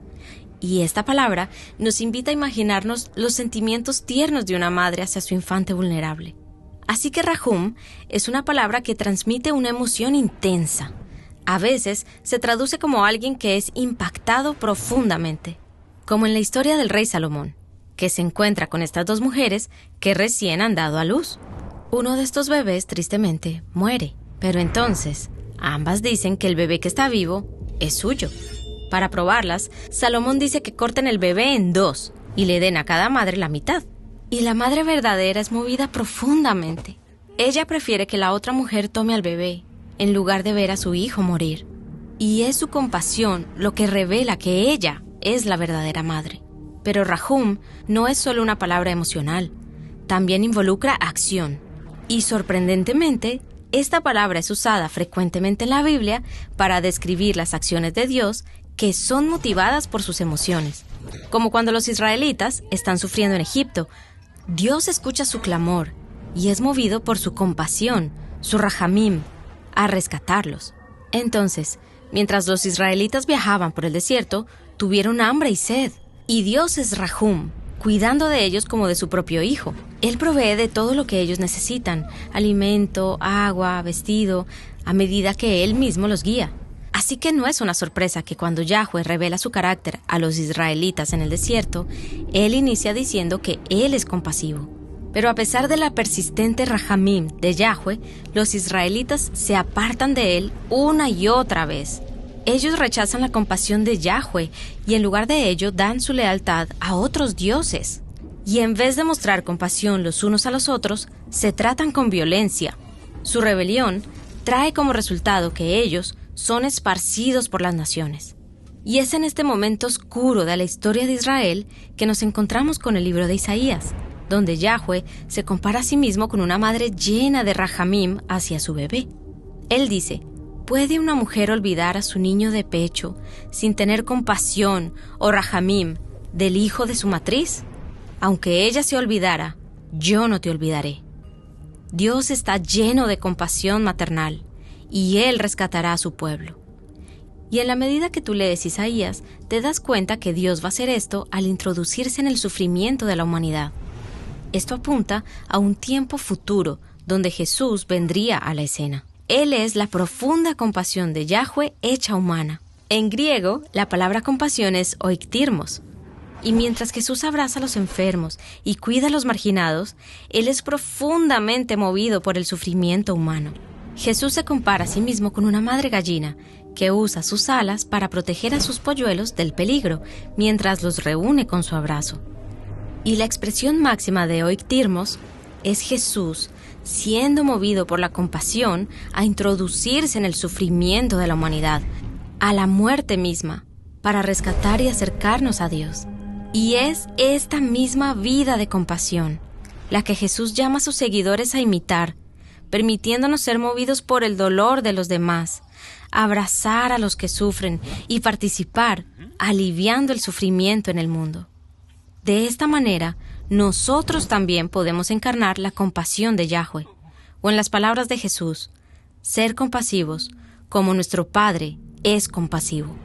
Y esta palabra nos invita a imaginarnos los sentimientos tiernos de una madre hacia su infante vulnerable. Así que rahum es una palabra que transmite una emoción intensa. A veces se traduce como alguien que es impactado profundamente, como en la historia del rey Salomón, que se encuentra con estas dos mujeres que recién han dado a luz. Uno de estos bebés, tristemente, muere, pero entonces ambas dicen que el bebé que está vivo es suyo. Para probarlas, Salomón dice que corten el bebé en dos y le den a cada madre la mitad. Y la madre verdadera es movida profundamente. Ella prefiere que la otra mujer tome al bebé en lugar de ver a su hijo morir. Y es su compasión lo que revela que ella es la verdadera madre. Pero rahum no es solo una palabra emocional, también involucra acción. Y sorprendentemente, esta palabra es usada frecuentemente en la Biblia para describir las acciones de Dios que son motivadas por sus emociones. Como cuando los israelitas están sufriendo en Egipto, Dios escucha su clamor y es movido por su compasión, su rahamim, a rescatarlos. Entonces, mientras los israelitas viajaban por el desierto, tuvieron hambre y sed. Y Dios es rahum, cuidando de ellos como de su propio hijo. Él provee de todo lo que ellos necesitan: alimento, agua, vestido, a medida que Él mismo los guía. Así que no es una sorpresa que cuando Yahweh revela su carácter a los israelitas en el desierto, Él inicia diciendo que Él es compasivo. Pero a pesar de la persistente rahamim de Yahweh, los israelitas se apartan de Él una y otra vez. Ellos rechazan la compasión de Yahweh y en lugar de ello dan su lealtad a otros dioses. Y en vez de mostrar compasión los unos a los otros, se tratan con violencia. Su rebelión trae como resultado que ellos son esparcidos por las naciones. Y es en este momento oscuro de la historia de Israel que nos encontramos con el libro de Isaías, donde Yahweh se compara a sí mismo con una madre llena de rahamim hacia su bebé. Él dice: ¿puede una mujer olvidar a su niño de pecho sin tener compasión o rahamim del hijo de su matriz? Aunque ella se olvidara, yo no te olvidaré. Dios está lleno de compasión maternal y Él rescatará a su pueblo. Y en la medida que tú lees Isaías, te das cuenta que Dios va a hacer esto al introducirse en el sufrimiento de la humanidad. Esto apunta a un tiempo futuro donde Jesús vendría a la escena. Él es la profunda compasión de Yahweh hecha humana. En griego, la palabra compasión es oiktirmos. Y mientras Jesús abraza a los enfermos y cuida a los marginados, Él es profundamente movido por el sufrimiento humano. Jesús se compara a sí mismo con una madre gallina que usa sus alas para proteger a sus polluelos del peligro, mientras los reúne con su abrazo. Y la expresión máxima de oiktirmos es Jesús siendo movido por la compasión a introducirse en el sufrimiento de la humanidad, a la muerte misma, para rescatar y acercarnos a Dios. Y es esta misma vida de compasión la que Jesús llama a sus seguidores a imitar, permitiéndonos ser movidos por el dolor de los demás, abrazar a los que sufren y participar, aliviando el sufrimiento en el mundo. De esta manera, nosotros también podemos encarnar la compasión de Yahweh, o en las palabras de Jesús, ser compasivos como nuestro Padre es compasivo.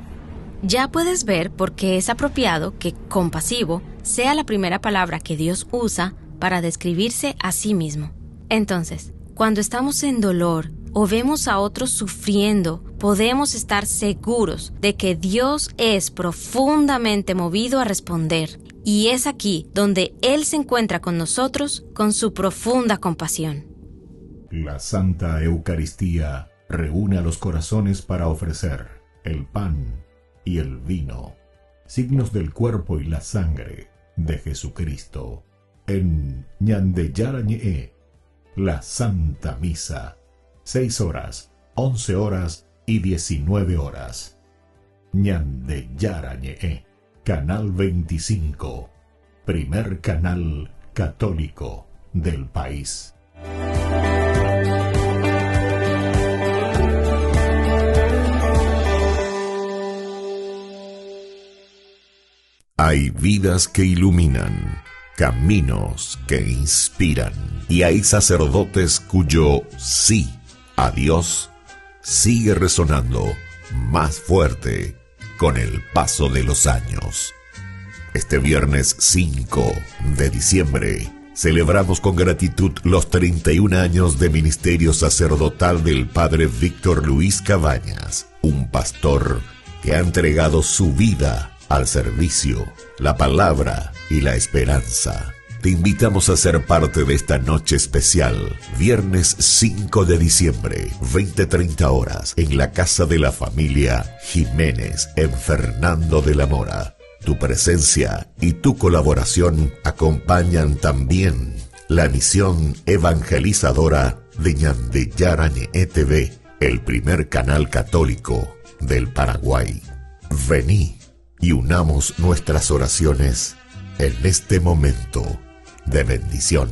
Ya puedes ver por qué es apropiado que compasivo sea la primera palabra que Dios usa para describirse a sí mismo. Entonces, cuando estamos en dolor o vemos a otros sufriendo, podemos estar seguros de que Dios es profundamente movido a responder. Y es aquí donde Él se encuentra con nosotros con su profunda compasión. La Santa Eucaristía reúne a los corazones para ofrecer el pan y el vino, signos del cuerpo y la sangre de Jesucristo. En Ñande Yarañe, la Santa Misa, 6 horas, 11 horas y 19 horas. Ñande Yarañe, Canal 25, primer canal católico del país. Hay vidas que iluminan, caminos que inspiran, y hay sacerdotes cuyo sí a Dios sigue resonando más fuerte con el paso de los años. Este viernes 5 de diciembre celebramos con gratitud los 31 años de ministerio sacerdotal del Padre Víctor Luis Cabañas, un pastor que ha entregado su vida al servicio, la palabra y la esperanza. Te invitamos a ser parte de esta noche especial, viernes 5 de diciembre, 20:30 horas, en la casa de la familia Jiménez, en Fernando de la Mora. Tu presencia y tu colaboración acompañan también la misión evangelizadora de Ñande Yarañe TV, el primer canal católico del Paraguay. Vení y unamos nuestras oraciones en este momento de bendición.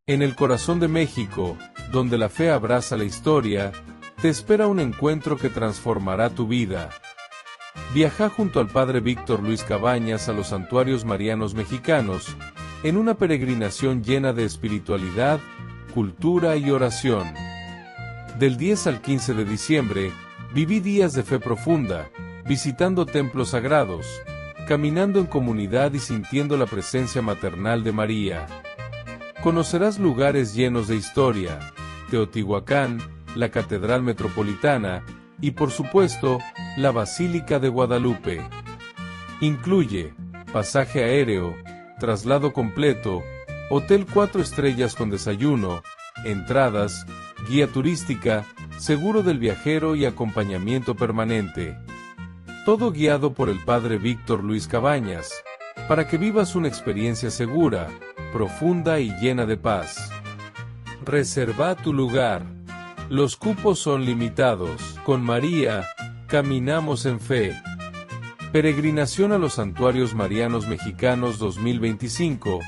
En el corazón de México, donde la fe abraza la historia, te espera un encuentro que transformará tu vida. Viaja junto al Padre Víctor Luis Cabañas a los santuarios marianos mexicanos, en una peregrinación llena de espiritualidad, cultura y oración. Del 10 al 15 de diciembre, viví días de fe profunda, visitando templos sagrados, caminando en comunidad y sintiendo la presencia maternal de María. Conocerás lugares llenos de historia, Teotihuacán, la Catedral Metropolitana y, por supuesto, la Basílica de Guadalupe. Incluye pasaje aéreo, traslado completo, hotel 4 estrellas con desayuno, entradas, guía turística, seguro del viajero y acompañamiento permanente. Todo guiado por el Padre Víctor Luis Cabañas, para que vivas una experiencia segura, profunda y llena de paz. Reserva tu lugar. Los cupos son limitados. Con María, caminamos en fe. Peregrinación a los Santuarios Marianos Mexicanos 2025,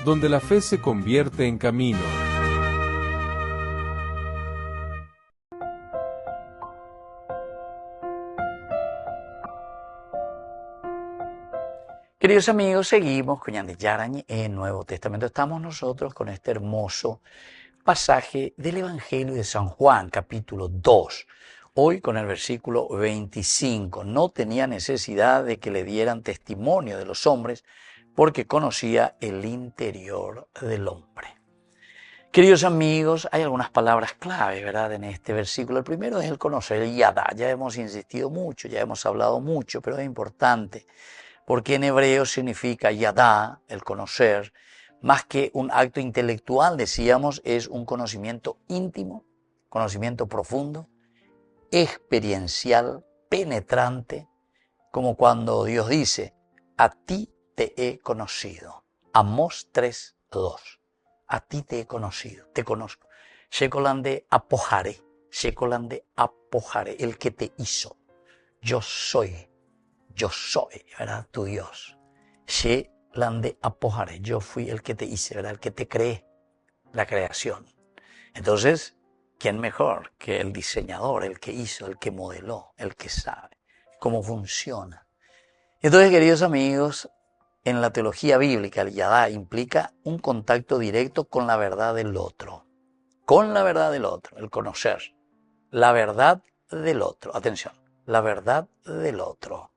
donde la fe se convierte en camino. Queridos amigos, seguimos con Ñande Yarañe en el Nuevo Testamento. Estamos nosotros con este hermoso pasaje del Evangelio de San Juan, capítulo 2. Hoy con el versículo 25. No tenía necesidad de que le dieran testimonio de los hombres, porque conocía el interior del hombre. Queridos amigos, hay algunas palabras clave, ¿verdad?, en este versículo. El primero es el conocer, el yadá. Ya hemos insistido mucho, ya hemos hablado mucho, pero es importante porque en hebreo significa yadá, el conocer, más que un acto intelectual, decíamos, es un conocimiento íntimo, conocimiento profundo, experiencial, penetrante, como cuando Dios dice, a ti te he conocido. Amós 3:2. A ti te he conocido, te conozco. Shekolande apojare, el que te hizo. Yo soy, ¿verdad? Tu Dios. Shekolande apojare, yo fui el que te hice, ¿verdad? El que te creé, la creación. Entonces, ¿quién mejor que el diseñador, el que hizo, el que modeló, el que sabe cómo funciona? Entonces, queridos amigos, en la teología bíblica, el yadá implica un contacto directo con la verdad del otro. Con la verdad del otro, el conocer. La verdad del otro. Atención, la verdad del otro.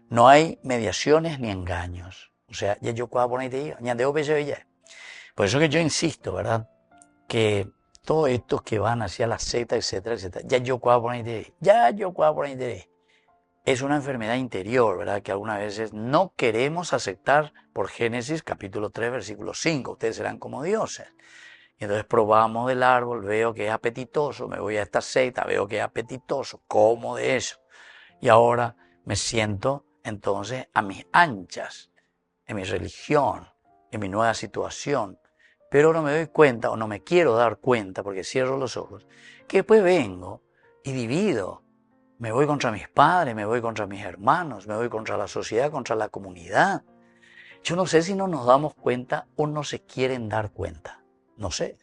No hay mediaciones ni engaños. O sea, ya yo puedo poner y te por eso que yo insisto, ¿verdad?, que todos estos que van hacia la secta, etcétera, etcétera, es una enfermedad interior, ¿verdad?, que algunas veces no queremos aceptar por Génesis capítulo 3, versículo 5. Ustedes serán como dioses. Y entonces probamos del árbol, veo que es apetitoso, me voy a esta secta, veo que es apetitoso, como de eso. Y ahora me siento entonces a mis anchas, en mi religión, en mi nueva situación. Pero no me doy cuenta, o no me quiero dar cuenta, porque cierro los ojos, que después vengo y divido. Me voy contra mis padres, me voy contra mis hermanos, me voy contra la sociedad, contra la comunidad. Yo no sé si no nos damos cuenta o no se quieren dar cuenta. No sé.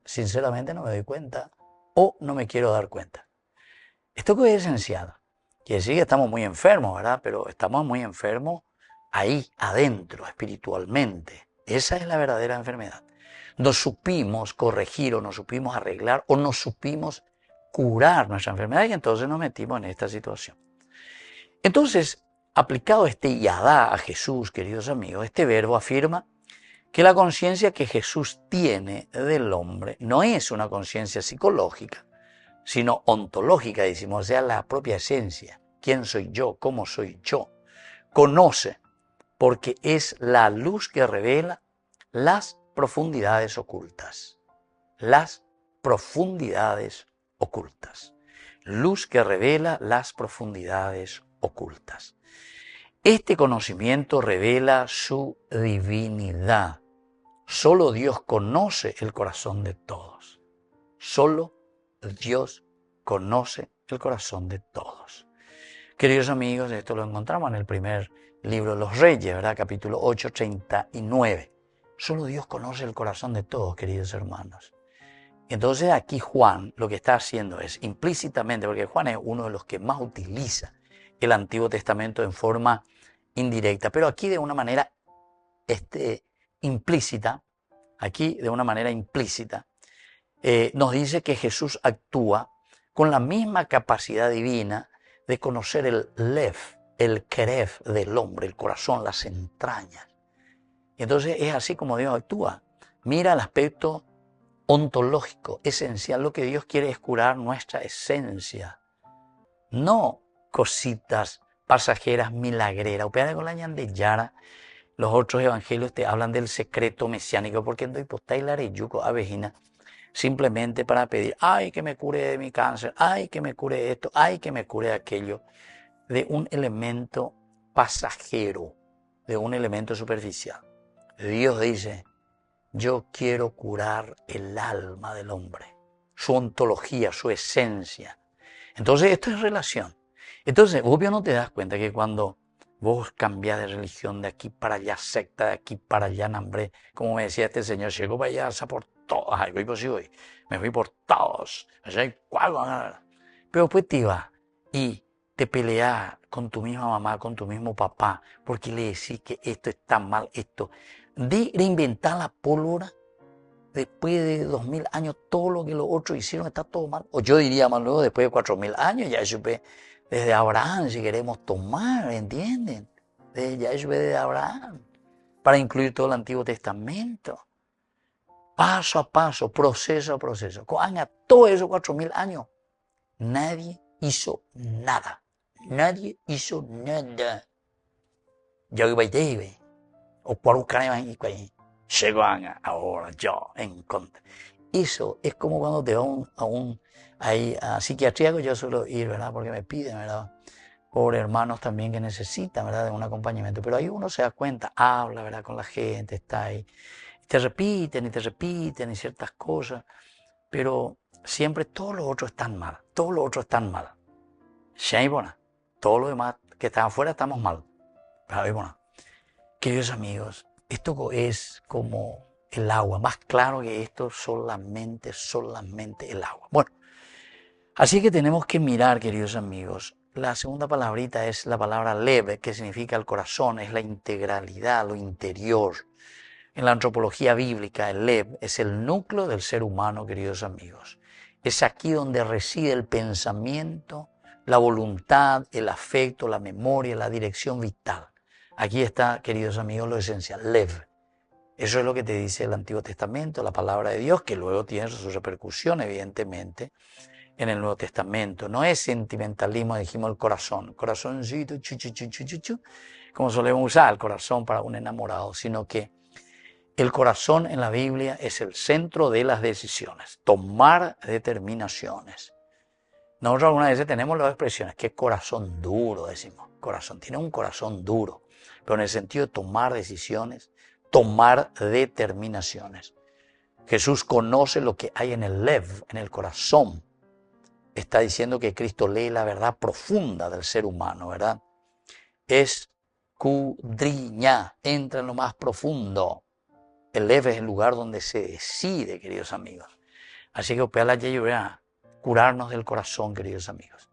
Sinceramente no me doy cuenta o no me quiero dar cuenta. Esto que es esencial. Quiere decir que estamos muy enfermos, ¿verdad? Pero estamos muy enfermos ahí, adentro, espiritualmente. Esa es la verdadera enfermedad. No supimos corregir o no supimos arreglar o no supimos curar nuestra enfermedad y entonces nos metimos en esta situación. Entonces, aplicado este yadá a Jesús, queridos amigos, este verbo afirma que la conciencia que Jesús tiene del hombre no es una conciencia psicológica, sino ontológica, decimos, o sea, la propia esencia. ¿Quién soy yo? ¿Cómo soy yo? Conoce, porque es la luz que revela las profundidades ocultas. Las profundidades ocultas. Luz que revela las profundidades ocultas. Este conocimiento revela su divinidad. Solo Dios conoce el corazón de todos. Solo Dios conoce el corazón de todos. Queridos amigos, esto lo encontramos en el primer libro de los Reyes, ¿verdad? Capítulo 8, 39. Solo Dios conoce el corazón de todos, queridos hermanos. Entonces aquí Juan lo que está haciendo es implícitamente, porque Juan es uno de los que más utiliza el Antiguo Testamento en forma indirecta, pero aquí de una manera implícita, nos dice que Jesús actúa con la misma capacidad divina de conocer el lev, el keref del hombre, el corazón, las entrañas. Y entonces es así como Dios actúa. Mira el aspecto ontológico, esencial. Lo que Dios quiere es curar nuestra esencia. No cositas pasajeras, milagreras. Opera con la ñandeyara. Los otros evangelios te hablan del secreto mesiánico, porque no hay la reyuco avejina simplemente para pedir, ay, que me cure de mi cáncer, ay, que me cure esto, ay, que me cure aquello, de un elemento pasajero, de un elemento superficial. Dios dice, yo quiero curar el alma del hombre, su ontología, su esencia. Entonces, esto es relación. Entonces, obvio no te das cuenta que cuando vos cambiás de religión de aquí para allá, secta de aquí para allá, nambre, como me decía este señor, llego para allá por todos, ay, voy por sí hoy, me fui por todos, pero después te vas y te peleas con tu misma mamá, con tu mismo papá, porque le decís que esto está mal, esto. De reinventar la pólvora, después de 2000 años, todo lo que los otros hicieron está todo mal. O yo diría más luego, después de 4000 años, ya supe desde Abraham, si queremos tomar, ¿entienden? Ya supe desde Abraham, para incluir todo el Antiguo Testamento. paso a paso, proceso a proceso. Todo esos 4.000 años, nadie hizo nada. Nadie hizo nada. Yo iba a ir, o por un canal, llegó ahora yo en contra. Eso es como cuando te va a psiquiatría, que yo suelo ir, ¿verdad? Porque me piden, ¿verdad? Por hermanos también que necesitan, ¿verdad? De un acompañamiento. Pero ahí uno se da cuenta, habla, ¿verdad? Con la gente, está ahí. Te repiten y ciertas cosas. Pero siempre todos los otros están mal. Todos los otros están mal. Todos los demás que están afuera estamos mal. Pero bueno, queridos amigos, esto es como el agua. Más claro que esto, solamente el agua. Bueno, así que tenemos que mirar, queridos amigos. La segunda palabrita es la palabra lev, que significa el corazón, es la integralidad, lo interior. En la antropología bíblica, el lev es el núcleo del ser humano, queridos amigos. Es aquí donde reside el pensamiento, la voluntad, el afecto, la memoria, la dirección vital. Aquí está, queridos amigos, lo esencial, lev. Eso es lo que te dice el Antiguo Testamento, la palabra de Dios, que luego tiene su repercusión, evidentemente, en el Nuevo Testamento. No es sentimentalismo, dijimos el corazón, corazoncito, como solemos usar el corazón para un enamorado, sino que el corazón en la Biblia es el centro de las decisiones, tomar determinaciones. Nosotros algunas veces tenemos las expresiones, que corazón duro, decimos, corazón, tiene un corazón duro, pero en el sentido de tomar decisiones, tomar determinaciones. Jesús conoce lo que hay en el lev, en el corazón. Está diciendo que Cristo lee la verdad profunda del ser humano, ¿verdad? Escudriña, entra en lo más profundo. El lev es el lugar donde se decide, queridos amigos. Así que opera la curarnos del corazón, queridos amigos.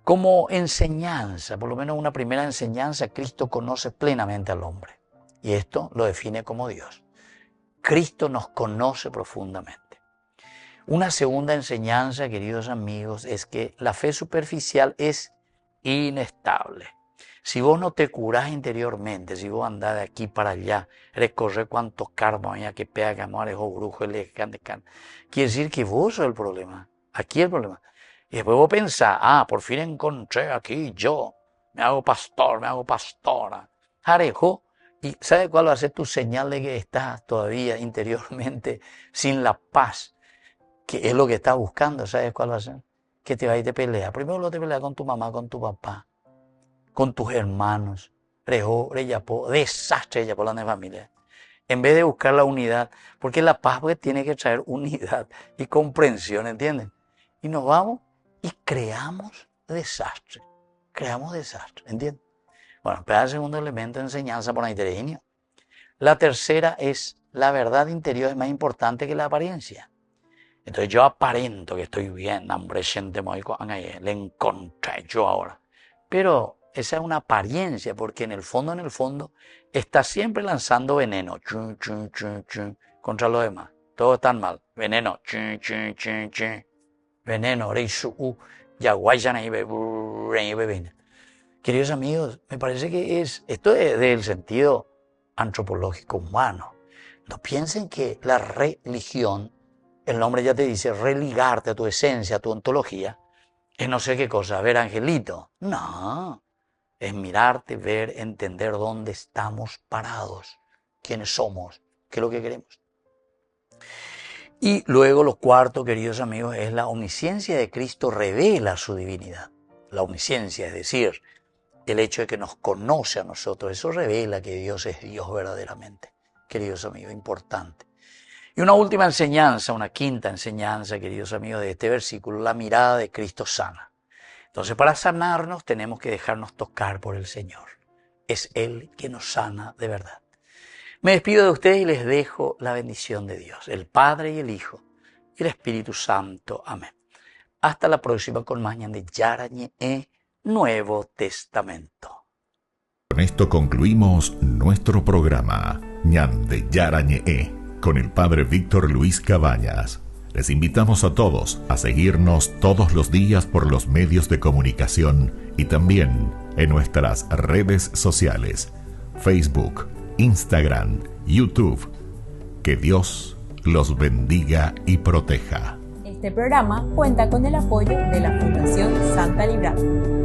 Como enseñanza, por lo menos una primera enseñanza, Cristo conoce plenamente al hombre. Y esto lo define como Dios. Cristo nos conoce profundamente. Una segunda enseñanza, queridos amigos, es que la fe superficial es inestable. Si vos no te curás interiormente, si vos andás de aquí para allá, recorrer cuantos karmas que pega, amores o brujos, quiere decir que vos sos el problema. Aquí el problema. Y después vos pensás, por fin encontré aquí yo, me hago pastor, me hago pastora. Jarejo, ¿y sabe cuál va a ser tu señal de que estás todavía interiormente sin la paz? Que es lo que estás buscando, ¿sabes cuál va a ser? Que te va a ir de pelea. Primero lo te pelea con tu mamá, con tu papá, con tus hermanos. Desastre por la familia. En vez de buscar la unidad, porque la paz tiene que traer unidad y comprensión, ¿entienden? Y nos vamos y creamos desastre. ¿Entienden? Bueno, pero el segundo elemento de enseñanza por ahí. La tercera es la verdad interior es más importante que la apariencia. Entonces yo aparento que estoy bien, hambre, gente, le encontré yo ahora. Pero esa es una apariencia, porque en el fondo, está siempre lanzando veneno, contra los demás. Todos están mal. Veneno, veneno, queridos amigos, me parece que esto es del sentido antropológico humano. No piensen que la religión, el nombre ya te dice, religarte a tu esencia, a tu ontología, es no sé qué cosa, ver angelito. No, es mirarte, ver, entender dónde estamos parados, quiénes somos, qué es lo que queremos. Y luego lo cuarto, queridos amigos, es la omnisciencia de Cristo revela su divinidad. La omnisciencia, es decir, el hecho de que nos conoce a nosotros, eso revela que Dios es Dios verdaderamente. Queridos amigos, importante. Y una última enseñanza, una quinta enseñanza, queridos amigos, de este versículo, la mirada de Cristo sana. Entonces, para sanarnos tenemos que dejarnos tocar por el Señor. Es Él que nos sana de verdad. Me despido de ustedes y les dejo la bendición de Dios, el Padre y el Hijo y el Espíritu Santo. Amén. Hasta la próxima con más Ñan de Yarañe, Nuevo Testamento. Con esto concluimos nuestro programa Ñan de Yarañe con el Padre Víctor Luis Cabañas. Les invitamos a todos a seguirnos todos los días por los medios de comunicación y también en nuestras redes sociales, Facebook, Instagram, YouTube. Que Dios los bendiga y proteja. Este programa cuenta con el apoyo de la Fundación Santa Librada.